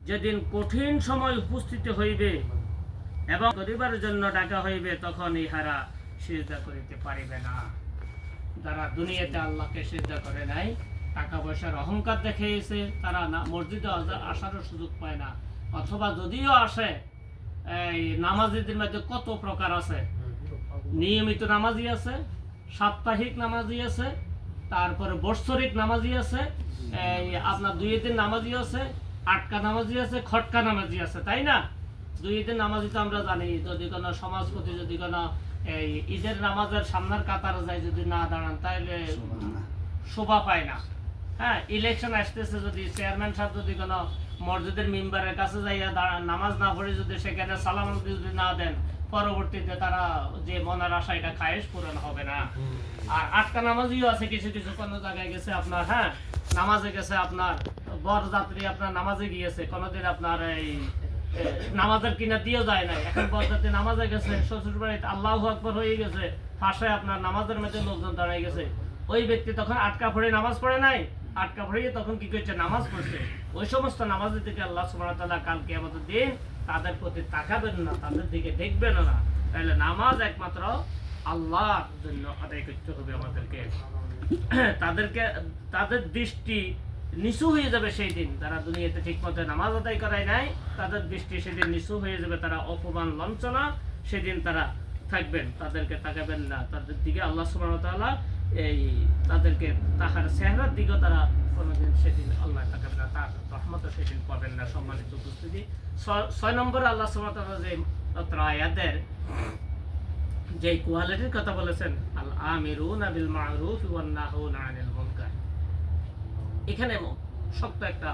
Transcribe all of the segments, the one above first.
যেদিন কঠিন সময় উপস্থিত হইবে এবং করিবার জন্য ডাকা হইবে, তখন ইহারা সিজদা করিতে পারিবে না। যারা দুনিয়াতে আল্লাহকে সিজদা করে নাই, টাকা পয়সার অহংকার দেখিয়েছে, তারা মসজিদে আসারও সুযোগ পায় না, অথবা যদিও আসে, এই নামাজিদের মধ্যে কত প্রকার আছে। নিয়মিত নামাজি আছে, সাপ্তাহিক নামাজি আছে, তারপরে বাৎসরিক নামাজি আছে, আপনার 2 দিন নামাজি আছে, আটকা নামাজি আছে, খটকা নামাজি আছে, তাই না? 2 দিন নামাজি তো আমরা জানি, যদি কোনো সমাজপতি যদি কোনো এই ঈদের নামাজের সামনের কাতারে যায়, যদি না দাঁড়ান তাহলে শোভা পায় না। হ্যাঁ, ইলেকশন আসতেছে, যদি চেয়ারম্যান সাহেব যদি কোনো মসজিদের মেম্বারের কাছে যাইয়া নামাজ না পড়ে যদি সেখানে সালাম যদি না দেন, পরবর্তীতে তারা যে মনের আশা, এটা খায়েশ পূরণ হবে না। আর আটকা নামাজিও আছে, কিছু কিছু কোনো জায়গায় গেছে আপনার, হ্যাঁ, নামাজে গেছে আপনার বরযাত্রী, আপনার নামাজে গিয়েছে, কোনোদিন আপনার এই নামাজের কিনা দিয়েও যায় নাই, এখন বরযাত্রী নামাজে গেছে, শ্বশুর বাড়িতে আল্লাহু আকবার হয়ে গেছে, পাশে আপনার নামাজের মধ্যে লোকজন দাঁড়াই গেছে, ওই ব্যক্তি তখন আটকা পড়ে নামাজ পড়ে নাই, আটকা পড়ে তখন কি করছে, নামাজ পড়ছে। ওই সমস্ত নামাজের দিকে আল্লাহ সুবহানাহু ওয়া তাআলা কালকে আমাদের দিন তাদের প্রতি তাকাবেন না, তাদের দিকে দেখবেন না। তাহলে নামাজ একমাত্র আল্লাহর জন্য আদায় করতে হবে আমাদেরকে। তাদের দৃষ্টি নিচু হয়ে যাবে সেই দিন, তারা দুনিয়াতে ঠিক মতো নামাজ আদায় করায় নাই, তাদের দৃষ্টি সেদিন নিচু হয়ে যাবে, তারা অপমান লাঞ্ছনা সেদিন তারা থাকবেন, তাদেরকে তাকাবেন না, তাদের দিকে আল্লাহ সুবহানাহু ওয়া তাআলা এই তাদেরকে তাহার চেহারার দিকেও তারা কোনোদিন সেদিন আল্লাহ তাকাবেন না, তার রহমত সেদিন পাবেন না। সম্মানিত উপস্থিতি, 6 নম্বরে আল্লাহ সুবহানাহু ওয়া তাআলা যে আয়াতের যে কোয়ালিটির কথা বলেছেন, আল আমিরুনা বিল মা'রুফ ওয়ান নাহুনা আনিল মুনকার, এখানে শক্ত একটা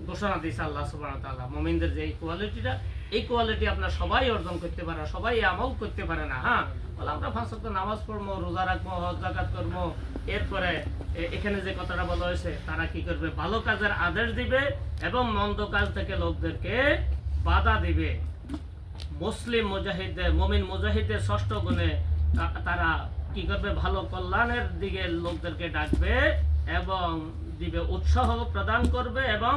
ঘোষণা দিয়েছে আল্লাহ সুবহানাহু ওয়া তাআলা। মুমিনদের যে কোয়ালিটিটা, এই কোয়ালিটি আপনার সবাই অর্জন করতে পারে, সবাই আমল করতে পারে না। হ্যাঁ, বলে আমরা 5 ওয়াক্ত নামাজ পড়বো, রোজা রাখবো, হজ যাকাত করবো, এরপরে এখানে যে কথাটা বলা হয়েছে, তারা কি করবে, ভালো কাজের আদেশ দিবে এবং মন্দ কাজ থেকে লোকদেরকে বাধা দিবে। মুসলিম মুজাহিদদের, মুমিন মুজাহিদদের 6ষ্ঠ গুণে তারা কি করবে, ভালো কল্যাণের দিকে লোকদেরকে ডাকবে এবং দিবে, উৎসাহ প্রদান করবে এবং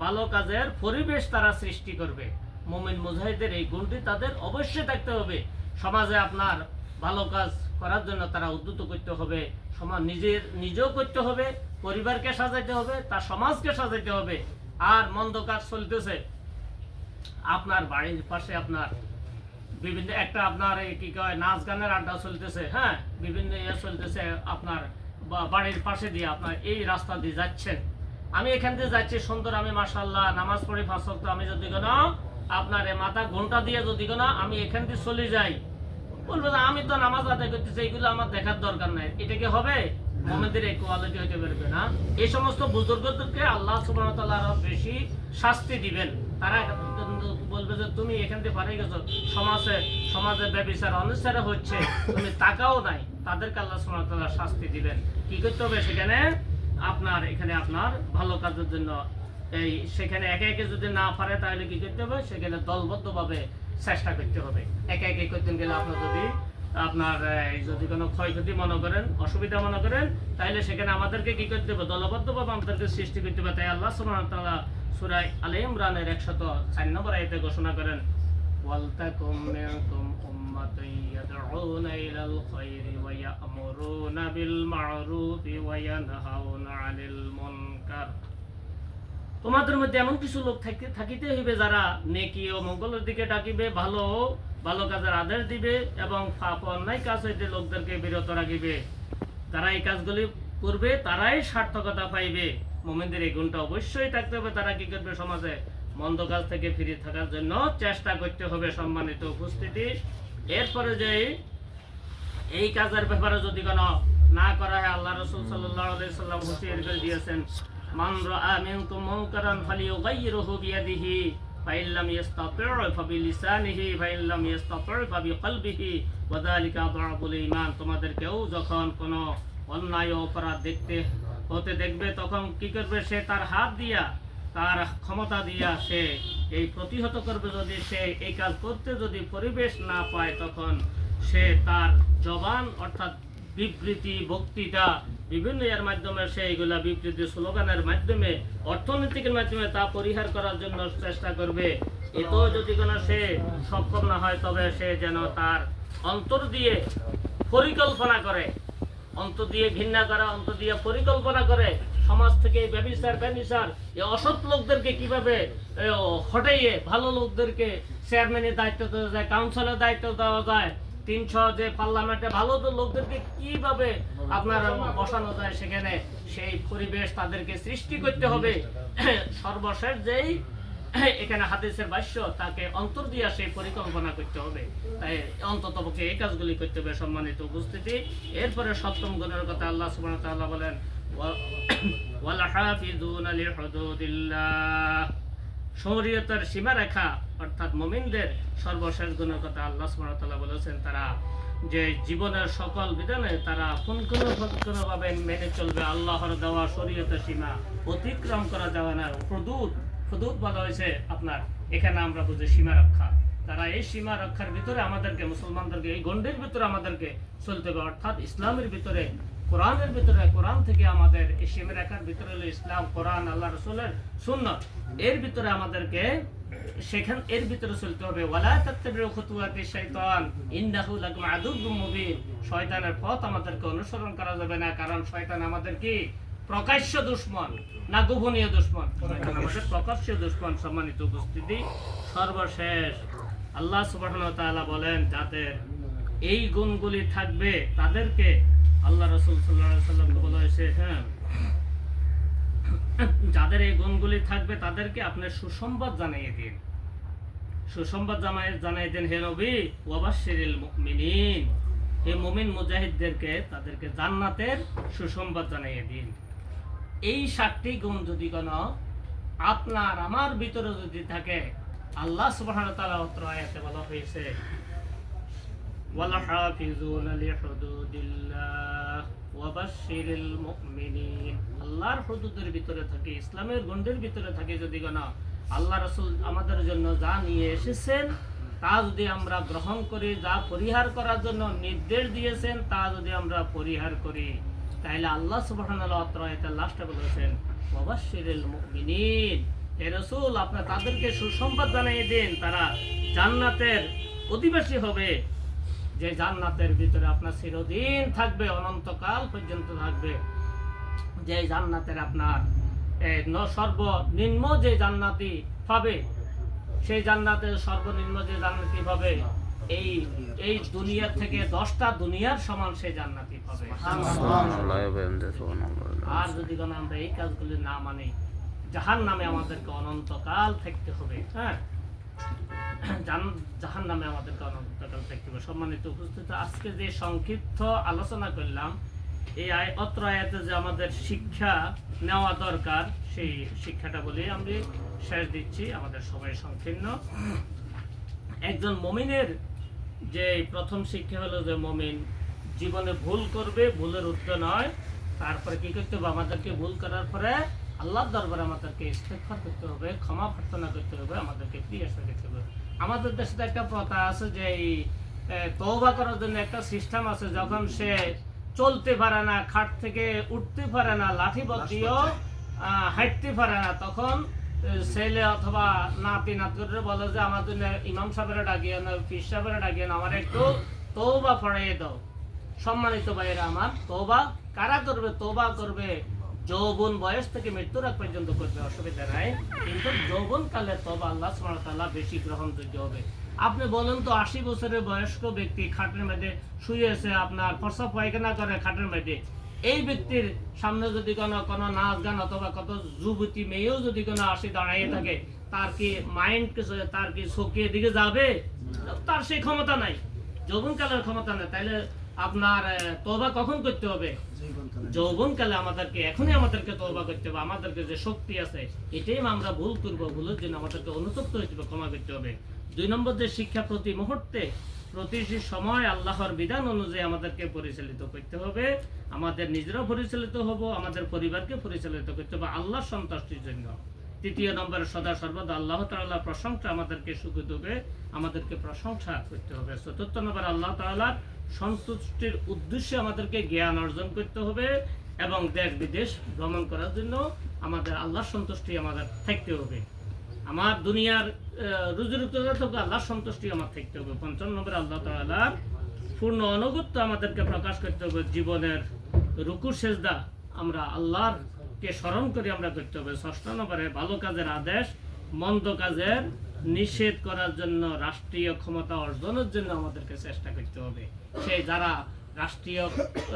ভালো কাজের পরিবেশ তারা সৃষ্টি করবে। মুমিন মুজাহিদের এই গুণটি তাদের অবশ্যই থাকতে হবে। সমাজে আপনার ভালো কাজ করার জন্য তারা উদ্যত করতে হবে, সমাজ নিজেও করতে হবে, পরিবারকে সাজাইতে হবে, তার সমাজকে সাজাইতে হবে। আর মন্দ কাজ চলতেছে আপনার বাড়ির পাশে, আপনার বিভিন্ন একটা আপনার কি কয় নাচ গানের আড্ডা চলতেছে, হ্যাঁ, বিভিন্ন চলতেছে আপনার বাড়ির পাশে দিয়ে, আপনার এই রাস্তা দিয়ে যাচ্ছেন, আমি এখান দিয়ে যাচ্ছি সুন্দর, আমি মাশাআল্লাহ নামাজ পড়ি 5 ওয়াক্ত, আমি যদি কোনো আপনার মাথা ঘন্টা দিয়ে যদি কোনো আমি এখান দিয়ে চলে যাই, বলবো না আমি তো নামাজ আদায় করতেছি, এইগুলো আমার দেখার দরকার নাই, এটা কি হবে? মুমিনদের এই কোয়ালিটি হইতে পারবে না। এই সমস্ত বুজুর্গদেরকে আল্লাহ সুবহানাহু ওয়া তাআলা আরো বেশি শাস্তি দিবেন। তারা বলবে যে তুমি এখান থেকে পারে গেছো, সমাজে ব্যভিচার অনাচার হচ্ছে, তুমি তাকাও নাই, তাদেরকে আল্লাহ সুবহানাহু ওয়া তাআলা শাস্তি দিবেন। কি করতে হবে সেখানে, আপনার এখানে আপনার ভালো কাজের জন্য এই সেখানে একে একে যদি না পারে, তাহলে কি করতে হবে, সেখানে দলবদ্ধভাবে চেষ্টা করতে হবে। একে একে করতে গেলে আপনার যদি কোনো ক্ষয়ক্ষতি মনে করেন, অসুবিধা মনে করেন, তাহলে সেখানে আমাদেরকে কি করতে হবে, দলবদ্ধভাবে আমাদেরকে সৃষ্টি করতে হবে। তাই আল্লাহ সুবহানাহু ওয়া তাআলা সূরা আলে ইমরানের 104 নম্বর আয়াতে ঘোষণা করেন, ওয়ালতাকুম মিনকুম উম্মাতুন ইয়াদউনা ইলাল খায়রি ওয়া ইয়া'মুরুনা বিল মা'রুফি ওয়া ইয়ানহাউনা আনিল মুনকার। তোমাদের মধ্যে এমন কিছু লোক থাকিতে হইবে যারা নেকি ও মঙ্গলের দিকে ডাকিবে, ভালো কাজের আদেশ দিবে এবং পাপ অন্যায় কাজ হইতে লোকদেরকে বিরত রাখিবে। যারা এই কাজগুলি করবে তারাই সার্থকতা পাইবে। মুমিনদের এই গুণটা অবশ্যই থাকতে হবে। তারা কি করবে, সমাজে মন্দ কাজ থেকে ফিরে থাকার জন্য চেষ্টা করতে হবে। সম্মানিত উপস্থিতি, এরপরে যে এই কাজের ব্যাপারে যদি কোনো না করা হয়, আল্লাহ রাসূল সাল্লাল্লাহু আলাইহি সাল্লাম হুঁশিয়ারি করে দিয়েছেন, মান রাআ মিনকুম মুনকারান ফালিয়ুগাইয়িরহু বিয়াদিহি ফাইন লাম ইস্তাতি' ফাবিলিসানিহি ফাইন লাম ইস্তাতি' ফাবিকলবিহি ওয়া যালিকা আযআফুল ঈমান। তোমাদের কেউ যখন কোনো অন্যায় অপরাধ দেখবে, তখন কি করবে, সে তার হাত দিয়া, তার ক্ষমতা দিয়া সে এই প্রতিহত করবে। যদি সে এই কাজ করতে যদি পরিবেশ না পায়, তখন সে তার জবান অর্থাৎ বিবৃতি বক্তৃতা বিভিন্ন এর মাধ্যমে সে এগুলা বিবৃতি স্লোগানের মাধ্যমে অর্থনৈতিকের মাধ্যমে তা পরিহার করার জন্য চেষ্টা করবে। এতেও যদি কোনো সে সক্ষম না হয় তবে সে যেন তার অন্তর দিয়ে পরিকল্পনা করে, অন্তর দিয়ে ঘৃণা করা, অন্তর দিয়ে পরিকল্পনা করে সমাজ থেকে ব্যভিচার বেনিচার এই অসৎ লোকদেরকে কিভাবে হটাইয়ে ভালো লোকদেরকে চেয়ারম্যানের দায়িত্ব দেওয়া যায়, কাউন্সিলের দায়িত্ব দেওয়া যায়, 300 যে পার্লামেন্টে ভালো লোকদেরকে কিভাবে আপনার বসানো যায়, সেখানে সেই পরিবেশ তাদেরকে সৃষ্টি করতে হবে। সর্বশেষ যেই এখানে হাদিসের ভাষ্য তাকে অন্তর দিয়া সেই পরিকল্পনা করতে হবে। তাই অন্ততপক্ষে এই কাজগুলি করতে হবে। সম্মানিত উপস্থিতি, এরপরে সপ্তম গুণের কথা আল্লাহ সুবহানাহু ওয়া তাআলা বলেন ওয়াল হাফিজুনা লিহুদুদিল্লাহ, শরীয়তের সীমারেখা অর্থাৎ মুমিনদের সর্বশেষ গুণের কথা আল্লাহ সুবহানাহু ওয়া তাআলা বলেছেন, তারা যে জীবনের সকল বিধানে তারা পুঙ্খানুপুঙ্খভাবে মেনে চলবে। আল্লাহর দেওয়া শরীয়তের সীমা অতিক্রম করা যাবে না। হুদুদ বলা হয়েছে আপনার, এখানে আমরা বুঝি সীমা রক্ষা। তারা এই সীমা রক্ষার ভিতরে আমাদেরকে, মুসলমানদেরকে এই গণ্ডির ভিতরে আমাদেরকে চলতে হবে, অর্থাৎ ইসলামের ভিতরে, কোরআনের ভিতরে, কোরআন থেকে আমাদের এই সীমা রেখার ভিতরে হলো ইসলাম, কোরআন, আল্লাহ রাসূলের সুন্নাত, এর ভিতরে আমাদেরকে এর ভিতরে চলতে হবে। ওয়ালা তাত্তাবিউ খুতুওয়াতিশ শাইতান ইন্নাহু লাকুম আদুউম মুবিন, শয়তানের পথ আমাদেরকে অনুসরণ করা যাবে না, কারণ শয়তান আমাদের কি প্রকাশ্য দুশমন না গোপনীয় দুশমন? শয়তান আমাদের প্রকাশ্য দুশমন। সম্মানিত উপস্থিতি, সর্বশেষ আল্লাহ সুবহানাহু ওয়া তাআলা বলেন যাদের এই গুণগুলি থাকবে তাদেরকে আল্লাহ রাসূল সাল্লাল্লাহু আলাইহি ওয়াসাল্লাম বলা হয়েছে, হ্যাঁ, যাদের এই গুণগুলি থাকবে তাদেরকে আপনি সুসংবাদ জানিয়ে দিন, সুসংবাদ জানিয়ে দিন হে নবী, ওয়াবাশশিরিল মুমিনিন, হে মুমিন মুজাহিদদেরকে তাদেরকে জান্নাতের সুসংবাদ জানিয়ে দিন। এই 7টি গুণ যদি কোনো আপনার আমার ভিতরে যদি থাকে, আল্লাহ সুবহানাহু ওয়া তাআলা অত্র আয়াতে বলা হয়েছে ওয়াল হাফিজুনা লিহুদুদিল্লাহ ওয়াবাশশিরিল মুমিনিন, আল্লাহর হুদুদের ভিতরে থাকে, ইসলামের গণ্ডির ভিতরে থাকে যদি কোনো আল্লাহ রাসূল আমাদের জন্য যা নিয়ে এসেছেন তা যদি আমরা গ্রহণ করি, যা পরিহার করার জন্য নির্দেশ দিয়েছেন তা যদি আমরা পরিহার করি, তাহলে আল্লাহ সুবহানাহু ওয়া তাআলা লাস্টে বলেছেন ওয়াবাশশিরিল মুমিনিন, হে রাসূল আপনি তাদেরকে সুসংবাদ জানিয়ে দিন, তারা জান্নাতের অধিবাসী হবে, যে জান্নাতের ভিতরে আপনার চিরদিন থাকবে, অনন্তকাল পর্যন্ত থাকবে, যে জান্নাতের আপনার সর্বনিম্ন যে জান্নাতি পাবে, সেই জান্নাতের সর্বনিম্ন যে জান্নাতি পাবে এই দুনিয়ার থেকে 10টা দুনিয়ার সমান সেই জান্নাতি পাবে। আর যদি কোনো আমরা এই কাজগুলি না মানি, জাহান্নামে আমাদেরকে অনন্তকাল থাকতে হবে। হ্যাঁ, জাহান্নামে আমাদেরকে অনন্তকাল থাকতে হবে। সম্মানিত উপস্থিতি, আজকে যে সংক্ষিপ্ত আলোচনা করলাম, এই অত্র আয়াতে যে আমাদের শিক্ষা নেওয়া দরকার, সেই শিক্ষাটা বলে আমি শেষ দিচ্ছি। আমাদের সময় সংকীর্ণ। একজন মুমিনের যে প্রথম শিক্ষা হলো যে মুমিন জীবনে ভুল করবে, ভুলের উত্তর নয়, তারপরে কি করতে হবে, আমাদেরকে ভুল করার পরে আল্লাহর দরবারে আমাদেরকে ইস্তেগফার করতে হবে, ক্ষমা প্রার্থনা করতে হবে, আমাদেরকে প্রিয়াসা করতে হবে। আমাদের দেশে একটা প্রথা আছে যে এই তওবা করার জন্য একটা সিস্টেম আছে, যখন সে চলতে পারে না, খাট থেকে উঠতে পারে না, লাঠি বল দিয়েও হাঁটতে পারে না, তখন ছেলে অথবা নাতি নাতরে বলে যে আমার জন্য ইমাম সাহেবের ডাকিয়ে না, পীর সাহেবের ডাকিয়ে না, আমার একটু তওবা পড়িয়ে দাও। সম্মানিত ভাইয়েরা আমার, তওবা কারা করবে? তওবা করবে যৌবন বয়স থেকে মৃত্যুর আগ পর্যন্ত করবে, অসুবিধা নাই, কিন্তু যৌবন কালে তওবা আল্লাহ সুবহানাহু ওয়া তাআলা বেশি গ্রহণযোগ্য হবে। আপনি বলেন তো 80 বছরের বয়স্ক ব্যক্তি খাটের মধ্যে শুয়ে আছে, আপনার প্রস্রাব পায়খানা করে খাটের মধ্যে, এই ব্যক্তির সামনে যদি কোনো নাচ গান অথবা কত যুবতী মেয়েও যদি কোনো আসি দাঁড়িয়ে থাকে, তার কি মাইন্ড, তার কি চোখের দিকে যাবে? তার সেই ক্ষমতা নাই, যৌবনকালের ক্ষমতা নেই। তাইলে আপনার তওবা কখন করতে হবে? যৌবনকালে আমাদেরকে, এখনই আমাদেরকে তওবা করতে হবে। আমাদেরকে যে শক্তি আছে, এটাই আমরা ভুল করবো, ভুলের জন্য আমাদেরকে অনুতপ্ত হতে হবে, ক্ষমা করতে হবে। 2 নম্বর যে শিক্ষা, প্রতি মুহূর্তে প্রতিটি সময় আল্লাহর বিধান অনুযায়ী আমাদেরকে পরিচালিত করতে হবে, আমাদের নিজেরাও পরিচালিত হব, আমাদের পরিবারকে পরিচালিত করতে হবে আল্লাহর সন্তুষ্টির জন্য। তৃতীয় নম্বরে সদা সর্বদা আল্লাহ তাআলার প্রশংসা আমাদেরকে সুখে দেবে, আমাদেরকে প্রশংসা করতে হবে। চতুর্থ নম্বরে আল্লাহ তাআলার সন্তুষ্টির উদ্দেশ্যে আমাদেরকে জ্ঞান অর্জন করতে হবে এবং দেশ বিদেশ ভ্রমণ করার জন্য আমাদের আল্লাহর সন্তুষ্টি আমাদের থাকতে হবে। আমার দুনিয়ার রুজি রুটিটা থেকে আল্লাহর সন্তুষ্টি আমার থাকতে হবে। পঞ্চম নম্বরে আল্লাহ তাআলার পূর্ণ অনুগত্য আমাদেরকে প্রকাশ করতে হবে। জীবনের রুকু সেজদা আমরা আল্লাহকে স্মরণ করে আমরা করতে হবে। ষষ্ঠ নম্বরে ভালো কাজের আদেশ, মন্দ কাজের নিষেধ করার জন্য রাষ্ট্রীয় ক্ষমতা অর্জনের জন্য আমাদেরকে চেষ্টা করতে হবে। সেই যারা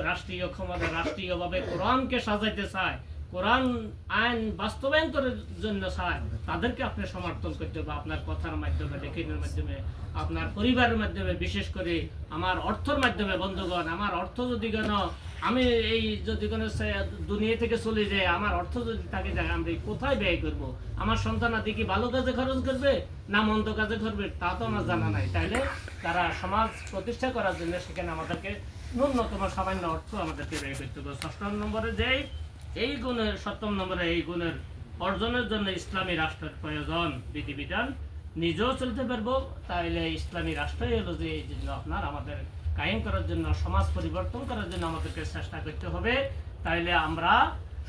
রাষ্ট্রীয় ক্ষমতা রাষ্ট্রীয়ভাবে কোরআনকে সাজাইতে চায়, কোরআন আইন বাস্তবায়ন করার জন্য চায়, তাদেরকে আপনি সমর্থন করতে হবে আপনার কথার মাধ্যমে, লেখনের মাধ্যমে, আপনার পরিবারের মাধ্যমে, বিশেষ করে আমার অর্থের মাধ্যমে। বন্ধুগণ, আমার অর্থ যদি কেন আমি এই যদি কোনো দুনিয়া থেকে চলে যাই, আমার অর্থ যদি থাকে যায়, আমি কোথায় ব্যয় করব? আমার সন্তানাদি কি ভালো কাজে খরচ করবে না মন্দ কাজে করবে তা তো আমার জানা নাই। তাইলে তারা সমাজ প্রতিষ্ঠা করার জন্য সেখানে আমাদেরকে ন্যূনতম সামান্য অর্থ আমাদেরকে ব্যয় করতে হবে। ষষ্ঠ নম্বরে এই গুণের, সপ্তম নম্বরে এই গুণের অর্জনের জন্য ইসলামী রাষ্ট্রের প্রয়োজন। বিধিবিধান নিজেও চলতে পারবো, তাইলে ইসলামী রাষ্ট্রই হলো যে এই জন্য আপনার আমাদের কায়েম করার জন্য, সমাজ পরিবর্তন করার জন্য আমাদেরকে চেষ্টা করতে হবে। তাইলে আমরা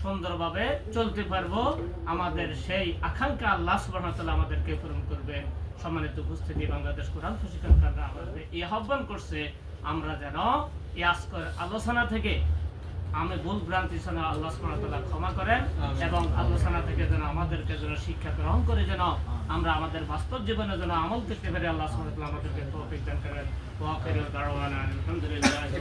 সুন্দরভাবে চলতে পারবো। আমাদের সেই আকাঙ্ক্ষা আল্লাহ সুবহানাহু ওয়া তাআলা আমাদেরকে পূরণ করবেন। সম্মানিত উপস্থিতি, বাংলাদেশ কোরআন প্রশিক্ষণকারীরা আমাদের এই আহ্বান করছে আমরা যেন এই আজকের আলোচনা থেকে আমি ভুল ভ্রান্তি যেন আল্লাহ সুবহানাহু ওয়া তাআলা ক্ষমা করেন এবং আলোচনা থেকে যেন আমাদেরকে যেন শিক্ষা গ্রহণ করে যেন আমরা আমাদের বাস্তব জীবনে যেন আমল করতে পারি। আল্লাহ সুবহানাহু ওয়া তাআলা আমাদেরকে তৌফিক দান করেন। ওয়া আখিরু দাওয়ানা আলহামদুলিল্লাহি।